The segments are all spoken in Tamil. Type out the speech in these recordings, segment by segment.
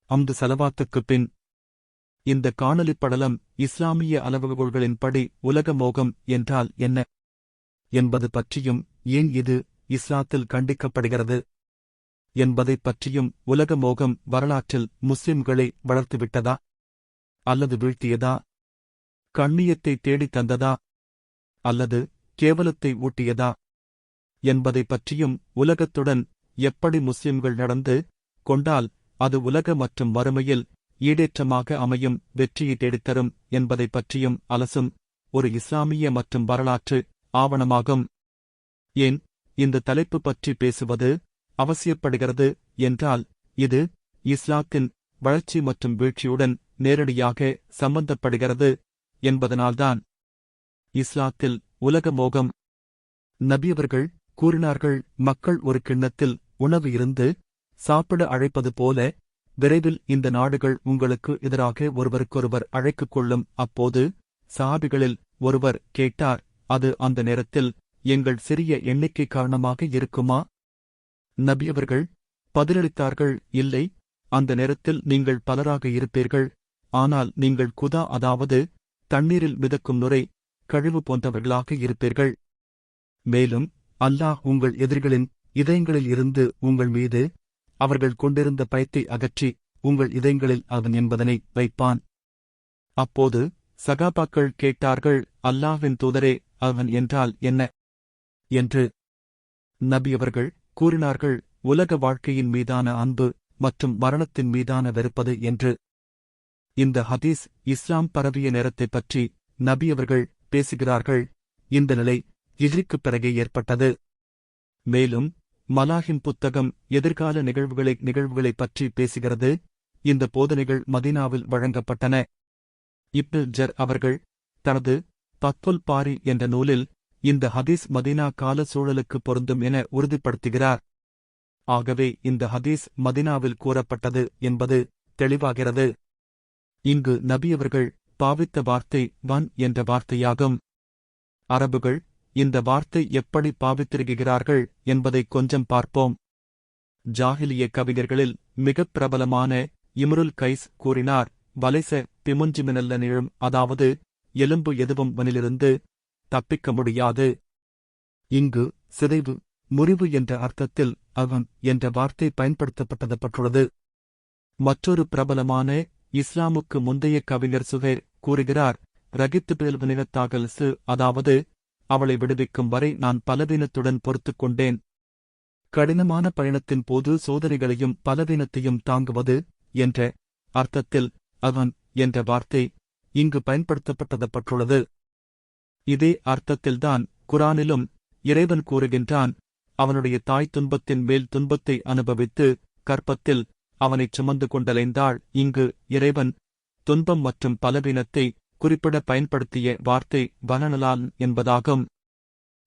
அம்து சலவாத்துக்குப் பின். இந்த காணொளிப் படலம் இஸ்லாமிய அளவுகோல்களின்படி உலக மோகம் என்றால் என்ன என்பது பற்றியும், ஏன் இது இஸ்லாத்தில் கண்டிக்கப்படுகிறது என்பதைப் பற்றியும், உலக மோகம் வரலாற்றில் முஸ்லிம்களை வளர்த்துவிட்டதா அல்லது வீழ்த்தியதா, கண்ணியத்தை தேடித் தந்ததா அல்லது கேவலத்தை ஊட்டியதா என்பதைப் பற்றியும், உலகத்துடன் எப்படி முஸ்லிம்கள் நடந்து கொண்டால் அது உலக மற்றும் மறுமையில் ஈடேற்றமாக அமையும் வெற்றியை தேடித்தரும் என்பதைப் பற்றியும் அலசும் ஒரு இஸ்லாமிய மற்றும் வரலாற்று ஆவணமாகும். ஏன் இந்த தலைப்பு பற்றி பேசுவது அவசியப்படுகிறது என்றால், இது இஸ்லாத்தின் வளர்ச்சி மற்றும் வீழ்ச்சியுடன் நேரடியாக சம்பந்தப்படுகிறது என்பதனால்தான். இஸ்லாத்தில் உலக மோகம். நபியவர்கள் கூறினார்கள், மக்கள் ஒரு கிண்ணத்தில் உணவு இருந்து சாப்பிட அழைப்பது போல விரைவில் இந்த நாடுகள் உங்களுக்கு எதிராக ஒருவருக்கொருவர் அழைக்குக் கொள்ளும். அப்போது சஹாபிகளில் ஒருவர் கேட்டார், அது அந்த நேரத்தில் எங்கள் சிறிய எண்ணிக்கை காரணமாக இருக்குமா? நபியவர்கள் பதிலளித்தார்கள், இல்லை, அந்த நேரத்தில் நீங்கள் பலராக இருப்பீர்கள், ஆனால் நீங்கள் குதா, அதாவது தண்ணீரில் மிதக்கும் நுரை கழிவு போன்றவர்களாக இருப்பீர்கள். மேலும் அல்லாஹ் உங்கள் எதிரிகளின் இதயங்களில் இருந்து உங்கள் மீது அவர்கள் கொண்டிருந்த பயத்தை அகற்றி உங்கள் இதயங்களில் அவன் என்பதனை வைப்பான். அப்போது சகாபாக்கள் கேட்டார்கள், அல்லாஹ்வின் தூதரே, அவன் என்றால் என்ன என்று. நபியவர்கள் கூறினார்கள், உலக வாழ்க்கையின் மீதான அன்பு மற்றும் மரணத்தின் மீதான வெறுப்பது என்று. இந்த ஹதீஸ் இஸ்லாம் பரவிய நேரத்தைப் பற்றி நபியவர்கள் பேசுகிறார்கள். இந்த நிலை ஹிஜ்ரிக்குப் பிறகே ஏற்பட்டது. மேலும் மலாஹின் புத்தகம் எதிர்கால நிகழ்வுகளைப் பற்றி பேசுகிறது. இந்த போதனைகள் மதீனாவில் வழங்கப்பட்டன. இப்னு ஜர் அவர்கள் தனது தத்வுல் பாரி என்ற நூலில் இந்த ஹதீஸ் மதீனா கால சூழலுக்கு பொருந்தும் என உறுதிப்படுத்துகிறார். ஆகவே இந்த ஹதீஸ் மதீனாவில் கூறப்பட்டது என்பது தெளிவாகிறது. இங்கு நபியவர்கள் பாவித்த வார்த்தை வன் என்ற வார்த்தையாகும். அரபுகள் இந்த வார்த்தை எப்படி பாவித்திருக்கிறார்கள் என்பதை கொஞ்சம் பார்ப்போம். ஜாஹிலிய கவிஞர்களில் மிகப் பிரபலமான இம்ருல் கைஸ் கூறினார், வலைச பிமுஞ்சிமினல்ல நிழும், அதாவது எலும்பு எதுவும் வனிலிருந்து தப்பிக்க முடியாது. இங்கு சிதைவு, முறிவு என்ற அர்த்தத்தில் அவன் என்ற வார்த்தை பயன்படுத்தப்பட்டது. மற்றொரு பிரபலமான இஸ்லாமுக்கு முந்தைய கவிஞர் சுஹைர் கூறுகிறார், ரகித்து பில்வனினத்தாகல் சு, அதாவது அவளை விடுவிக்கும் வரை நான் பலவீனத்துடன் பொறுத்துக் கொண்டேன். கடினமான பயணத்தின் போது சோதனைகளையும் பலவீனத்தையும் தாங்குவது என்ற அர்த்தத்தில் அவன் என்ற வார்த்தை இங்கு பயன்படுத்தப்பட்டது. இதே அர்த்தத்தில்தான் குரானிலும் இறைவன் கூறுகின்றான், அவனுடைய தாய் துன்பத்தின் மேல் துன்பத்தை அனுபவித்து கர்ப்பத்தில் அவனைச் சுமந்து கொண்டலைந்தாள். இங்கு இறைவன் துன்பம் மற்றும் பலவீனத்தை குறிப்பிட பயன்படுத்திய வார்த்தை வனனலான் என்பதாகும்.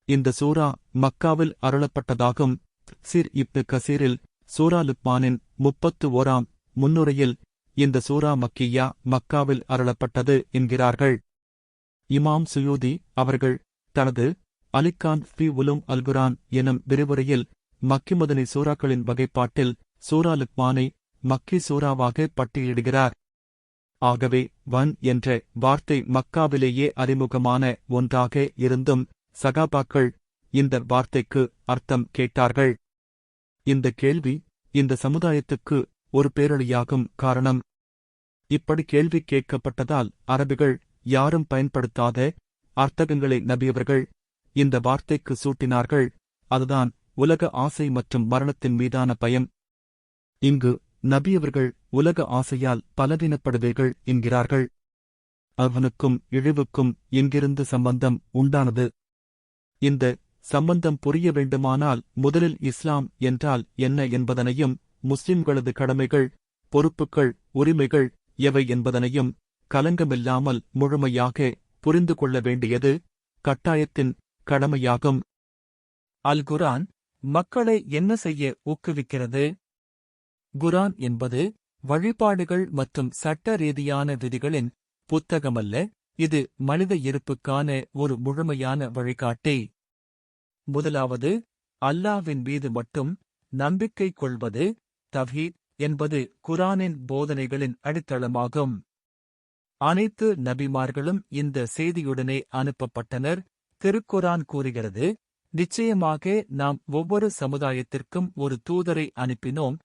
இந்த சூரா மக்காவில் அருளப்பட்டதாகும். சிர் இப்னு கசீரில் சூரா லுக்மானின் 31ஆம் முன்னுரையில் இந்த சூரா மக்கியா, மக்காவில் அருளப்பட்டது என்கிறார்கள். இமாம் சுயூதி அவர்கள் தனது அலிகான் ஃபி உலும் அல்குரான் எனும் விரிவுரையில் மக்கிமதனி சூறாக்களின் வகைப்பாட்டில் சூரா லுக்மானை மக்கி சூறாவாக பட்டியலிடுகிறார். ஆகவே வன் என்ற வார்த்தை மக்காவிலேயே அறிமுகமான ஒன்றாக இருந்தும் சகாபாக்கள் இந்த வார்த்தைக்கு அர்த்தம் கேட்டார்கள். இந்த கேள்வி இந்த சமுதாயத்துக்கு ஒரு பேரழியாகும். காரணம், இப்படி கேள்வி கேட்கப்பட்டதால் அரபிகள் யாரும் பயன்படுத்தாத அர்த்தகங்களை நபியவர்கள் இந்த வார்த்தைக்கு சூட்டினார்கள். அதுதான் உலக ஆசை மற்றும் மரணத்தின் மீதான பயம். இங்கு நபியவர்கள் உலக ஆசையால் பலவீனப்படுவீர்கள் என்கிறார்கள். அவனுக்கும் இழிவுக்கும் எங்கிருந்து சம்பந்தம் உண்டானது? இந்த சம்பந்தம் புரிய வேண்டுமானால் முதலில் இஸ்லாம் என்றால் என்ன என்பதனையும், முஸ்லிம்களது கடமைகள், பொறுப்புகள், உரிமைகள் எவை என்பதனையும் கலங்கமில்லாமல் முழுமையாக புரிந்து கொள்ள வேண்டியது கட்டாயத்தின் கடமையாகும். அல் குர்ஆன் மக்களை என்ன செய்ய ஊக்குவிக்கிறது? குர்ஆன் என்பது வழிபாடுகள் மற்றும் சட்ட ரீதியான விதிகளின் புத்தகமல்ல, இது மனித இருப்புக்கான ஒரு முழுமையான வழிகாட்டி. முதலாவது, அல்லாஹ்வின் மீது மட்டும் நம்பிக்கை கொள்வது, தவ்ஹீத், என்பது குரானின் போதனைகளின் அடித்தளமாகும். அனைத்து நபிமார்களும் இந்த செய்தியுடனே அனுப்பப்பட்டனர். திருக்குரான் கூறுகிறது, நிச்சயமாக நாம் ஒவ்வொரு சமுதாயத்திற்கும் ஒரு தூதரை அனுப்பினோம்.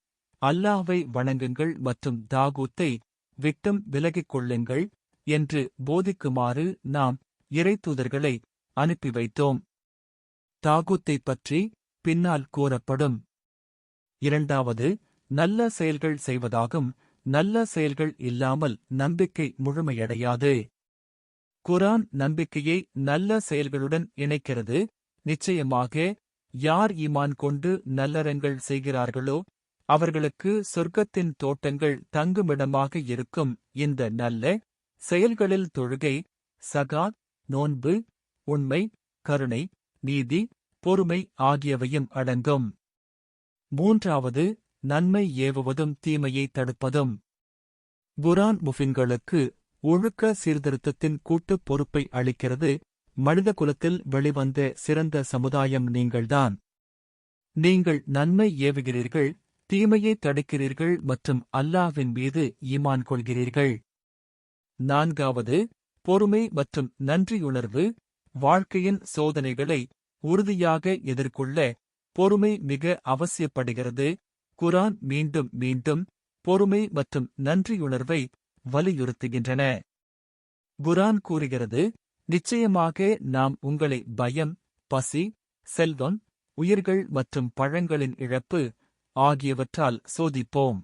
அல்லாஹ்வை வணங்குங்கள் மற்றும் தாகூத்தை விட்டும் விலகிக் கொள்ளுங்கள் என்று போதிக்குமாறு நாம் இறைத்தூதர்களை அனுப்பி வைத்தோம். தாகூத்தைப் பற்றி பின்னால் கூறப்படும். இரண்டாவது, நல்ல செயல்கள் செய்வதாகும். நல்ல செயல்கள் இல்லாமல் நம்பிக்கை முழுமையடையாது. குரான் நம்பிக்கையை நல்ல செயல்களுடன் இணைக்கிறது. நிச்சயமாக யார் ஈமான் கொண்டு நல்லறங்கள் செய்கிறார்களோ அவர்களுக்கு சொர்க்கத்தின் தோட்டங்கள் தங்குமிடமாக இருக்கும். இந்த நல்ல செயல்களில் தொழுகை, ஸகாத், நோன்பு, உண்மை, கருணை, நீதி, பொறுமை ஆகியவையும் அடங்கும். மூன்றாவது, நன்மை ஏவுவதும் தீமையை தடுப்பதும். குரான் முஃமின்களுக்கு ஒழுக்க சீர்திருத்தத்தின் கூட்டுப் பொறுப்பை அளிக்கிறது. மனித குலத்தில் வெளிவந்த சிறந்த சமுதாயம் நீங்கள்தான். நீங்கள் நன்மை ஏவுகிறீர்கள், தீமையை தடுக்கிறீர்கள் மற்றும் அல்லாஹ்வின் மீது ஈமான் கொள்கிறீர்கள். நான்காவது, பொறுமை மற்றும் நன்றியுணர்வு. வாழ்க்கையின் சோதனைகளை உறுதியாக எதிர்கொள்ள பொறுமை மிக அவசியப்படுகிறது. குரான் மீண்டும் மீண்டும் பொறுமை மற்றும் நன்றியுணர்வை வலியுறுத்துகின்றன. குரான் கூறுகிறது, நிச்சயமாக நாம் உங்களை பயம், பசி, செல்வம், உயிர்கள் மற்றும் பழங்களின் இழப்பு ஆகியவற்றால் சோதிப்போம்.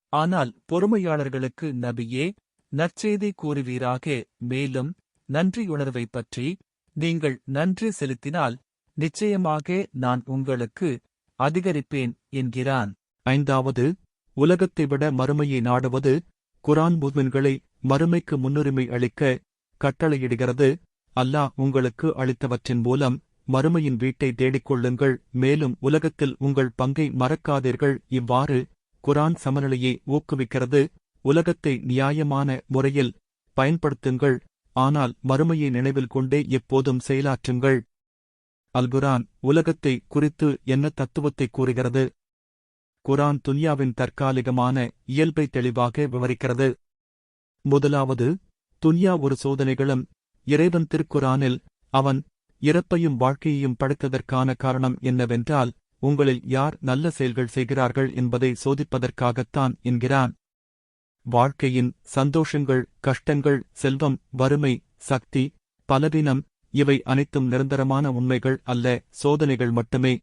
ஆனால் பொறுமையாளர்களுக்கு நபியே நற்செய்தி கூறுவீராக. மேலும் நன்றியுணர்வைப் பற்றி நீங்கள் நன்றி செலுத்தினால் நிச்சயமாக நான் உங்களுக்கு அதிகரிப்பேன் என்கிறான். ஐந்தாவது, உலகத்தை விட மறுமையை நாடுவது. குரான் முஃமின்களை மறுமைக்கு முன்னுரிமை அளிக்க கட்டளையிடுகிறது. அல்லாஹ் உங்களுக்கு அளித்தவற்றின் மூலம் மறுமையின் வீட்டை தேடிக்கொள்ளுங்கள். மேலும் உலகத்தில் உங்கள் பங்கை மறக்காதீர்கள். இவ்வாறு குரான் சமநிலையை ஊக்குவிக்கிறது. உலகத்தை நியாயமான முறையில் பயன்படுத்துங்கள், ஆனால் மறுமையை நினைவில் கொண்டே எப்போதும் செயலாற்றுங்கள். அல்குரான் உலகத்தை குறித்து என்ன தத்துவத்தை கூறுகிறது? குரான் துன்யாவின் தற்காலிகமான இயல்பை தெளிவாக விவரிக்கிறது. முதலாவது, துன்யா ஒரு சோதனைகளும். இறைவன் திருக்குரானில் அவன் இறப்பையும் வாழ்க்கையையும் படைத்ததற்கான காரணம் என்னவென்றால், உங்களில் யார் நல்ல செயல்கள் செய்கிறார்கள் என்பதை சோதிப்பதற்காகத்தான் என்கிறான். வாழ்க்கையின் சந்தோஷங்கள், கஷ்டங்கள், செல்வம், வறுமை, சக்தி, பலவீனம் இவை அனைத்தும் நிரந்தரமான உண்மைகள் அல்ல, சோதனைகள் மட்டுமே.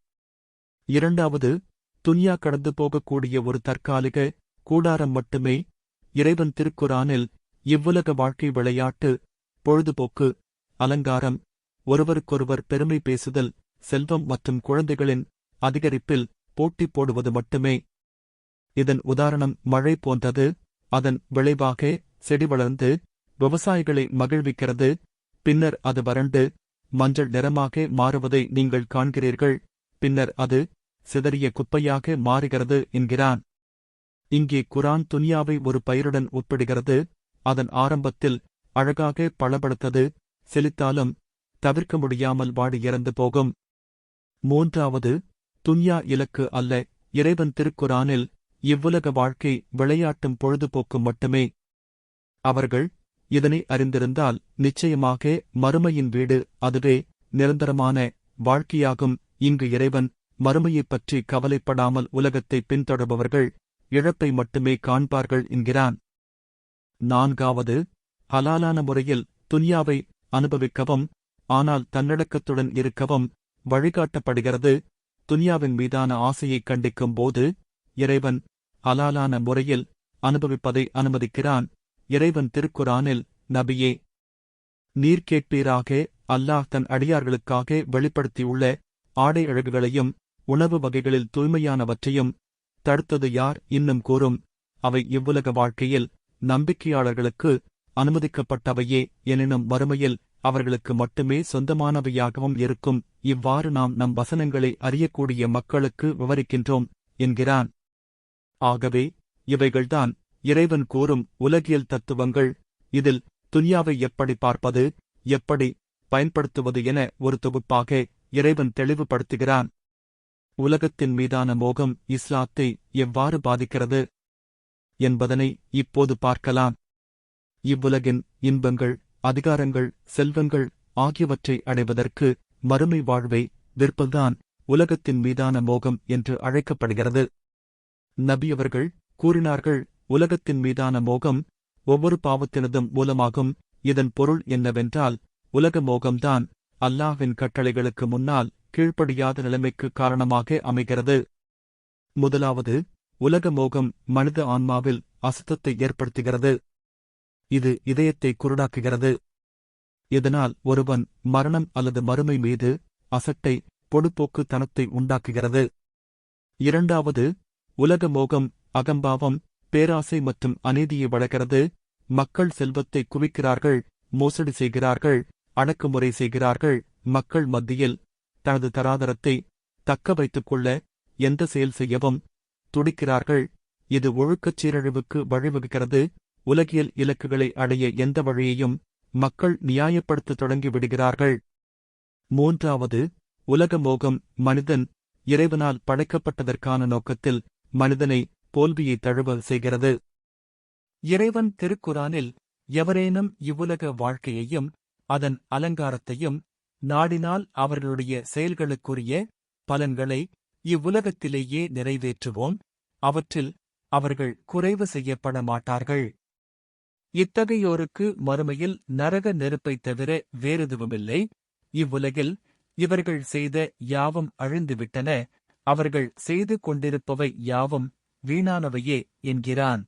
இரண்டாவது, துன்யா கடந்து போகக்கூடிய ஒரு தற்காலிக கூடாரம் மட்டுமே. இறைவன் திருக்குரானில் இவ்வுலக வாழ்க்கை விளையாட்டு, பொழுதுபோக்கு, அலங்காரம், ஒருவருக்கொருவர் பெருமை பேசுதல், செல்வம் மற்றும் குழந்தைகளின் அதிகரிப்பில் போட்டி போடுவது மட்டுமே. இதன் உதாரணம் மழை போன்றது. அதன் விளைவாக செடி வளர்ந்து விவசாயிகளை மகிழ்விக்கிறது. பின்னர் அது வறண்டு மஞ்சள் நிறமாக மாறுவதை நீங்கள் காண்கிறீர்கள். பின்னர் அது சிதறிய குப்பையாக மாறுகிறது என்கிறான். இங்கே குரான் துன்யாவை ஒரு பயிருடன் ஒப்பிடுகிறது. அதன் ஆரம்பத்தில் அழகாக பளபளத்தது, செழித்தாலும் தவிர்க்க முடியாமல் வாடி இறந்து போகும். மூன்றாவது, துன்யா இலக்கு அல்ல. இறைவன் திருக்குரானில் இவ்வுலக வாழ்க்கை விளையாட்டும் பொழுதுபோக்கும் மட்டுமே. அவர்கள் இதனை அறிந்திருந்தால் நிச்சயமாக மறுமையின் வீடு அதுவே நிரந்தரமான வாழ்க்கையாகும். இங்கு இறைவன் மறுமையைப் பற்றி கவலைப்படாமல் உலகத்தை பின்தொடர்பவர்கள் இழப்பை மட்டுமே காண்பார்கள் என்கிறான். நான்காவது, ஹலாலான முறையில் துன்யாவை அனுபவிக்கவும் ஆனால் தன்னடக்கத்துடன் இருக்கவும் வழிகாட்டப்படுகிறது. துன்யாவின் மீதான ஆசையை கண்டிக்கும் போது இறைவன் ஹலாலான முறையில் அனுபவிப்பதை அனுமதிக்கிறான். இறைவன் திருக்குரானில், நபியே, நீர் கேட்பீராக, அல்லாஹ் தன் அடியார்களுக்காக வெளிப்படுத்தியுள்ள ஆடை அழகுகளையும் உணவு வகைகளில் தூய்மையானவற்றையும் தடுத்தது யார்? இன்னும் கூறும், அவை இவ்வுலக வாழ்க்கையில் நம்பிக்கையாளர்களுக்கு அனுமதிக்கப்பட்டவையே, எனினும் மறுமையில் அவர்களுக்கு மட்டுமே சொந்தமானவையாகவும் இருக்கும். இவ்வாறு நாம் நம் வசனங்களை அறியக்கூடிய மக்களுக்கு விவரிக்கின்றோம் என்கிறான். ஆகவே இவைகள்தான் இறைவன் கூறும் உலகியல் தத்துவங்கள். இதில் துன்யாவை எப்படி பார்ப்பது, எப்படி பயன்படுத்துவது என ஒரு தொகுப்பாக இறைவன் தெளிவுபடுத்துகிறான். உலகத்தின் மீதான மோகம் இஸ்லாத்தை எவ்வாறு பாதிக்கிறது என்பதனை இப்போது பார்க்கலாம். இவ்வுலகின் இன்பங்கள், அதிகாரங்கள், செல்வங்கள் ஆகியவற்றை அடைவதற்கு மறுமை வாழ்வை விற்பதுதான் உலகத்தின் மீதான மோகம் என்று அழைக்கப்படுகிறது. நபி அவர்கள் கூறினார்கள், உலகத்தின் மீதான மோகம் ஒவ்வொரு பாவத்தினதும் மூலமாகும். இதன் பொருள் என்னவென்றால், உலக மோகம்தான் அல்லாஹ்வின் கட்டளைகளுக்கு முன்னால் கீழ்ப்படியாத நிலைமைக்கு காரணமாக அமைகிறது. முதலாவது, உலக மோகம் மனித ஆன்மாவில் அசுத்தத்தை ஏற்படுத்துகிறது. இது இதயத்தை குருடாக்குகிறது. இதனால் ஒருவன் மரணம் அல்லது மறுமை மீது அசட்டை, பொடுபோக்கு தனத்தை உண்டாக்குகிறது. இரண்டாவது, உலக மோகம் அகம்பாவம், பேராசை மற்றும் அநீதியை வளர்க்கிறது. மக்கள் செல்வத்தை குவிக்கிறார்கள், மோசடி செய்கிறார்கள், அடக்குமுறை செய்கிறார்கள். மக்கள் மத்தியில் தனது தராதரத்தை தக்க வைத்துக் கொள்ள எந்த செயல் செய்யவும் துடிக்கிறார்கள். இது ஒழுக்கச் சீரழிவுக்கு வழிவகுக்கிறது. உலகியல் இலக்குகளை அடைய எந்த வழியையும் மக்கள் நியாயப்படுத்த தொடங்கிவிடுகிறார்கள். மூன்றாவது, உலக மோகம் மனிதன் இறைவனால் படைக்கப்பட்டதற்கான நோக்கத்தில் மனிதனை தோல்வியை தழுவ செய்கிறது. இறைவன் திருக்குரானில், எவரேனும் இவ்வுலக வாழ்க்கையையும் அதன் அலங்காரத்தையும் நாடினால் அவர்களுடைய செயல்களுக்குரிய பலன்களை இவ்வுலகத்திலேயே நிறைவேற்றுவோம், அவற்றில் அவர்கள் குறைவு செய்யப்பட மாட்டார்கள். இத்தகையோருக்கு மறுமையில் நரக நெருப்பைத் தவிர வேறெதுவுமில்லை. இவ்வுலகில் இவர்கள் செய்த யாவும் அழிந்துவிட்டன, அவர்கள் செய்து கொண்டிருப்பவை யாவும் வீணானவையே என்கிறான்.